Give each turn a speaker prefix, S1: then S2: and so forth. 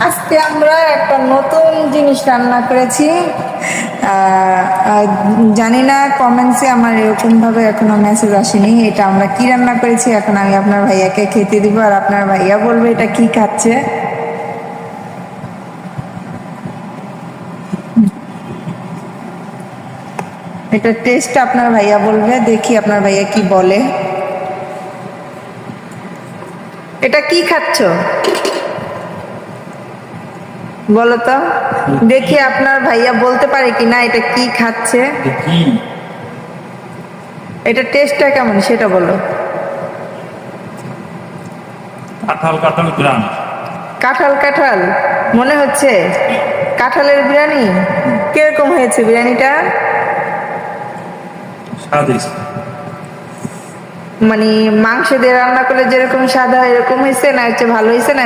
S1: আজকে আমরা একটা নতুন জিনিস রান্না করেছি। জানি না কমেন্টসে আমার এরকম ভাবে এখনো মেসেজ আসেনি। এটা আমরা কি রান্না করেছি এখন আমি আপনার ভাইয়াকে খেতে দিব, আর আপনার ভাইয়া বলবে এটা কি খাচ্ছে। এটা টেস্ট আপনার ভাইয়া বলবে, দেখি আপনার ভাইয়া কি বলে। এটা কি খাচ্ছ বলো তো, দেখি আপনার ভাইয়া বলতে পারে কিনা এটা কি খাচ্ছে।
S2: কি
S1: এটা টেস্টটা কেমন সেটা বলো।
S2: কাঁঠাল কাঁঠাল গ্রাম
S1: কাঁঠাল কাঁঠাল মনে হচ্ছে, কাঁঠালের বিরিয়ানি। কিরকম হয়েছে বিরিয়ানিটা?
S2: স্বাদ হয়েছে।
S1: মানে মাংস দিয়ে রান্না করলে যেরকম স্বাদ হয় এরকম হয়েছে, না হচ্ছে ভালো হয়েছে না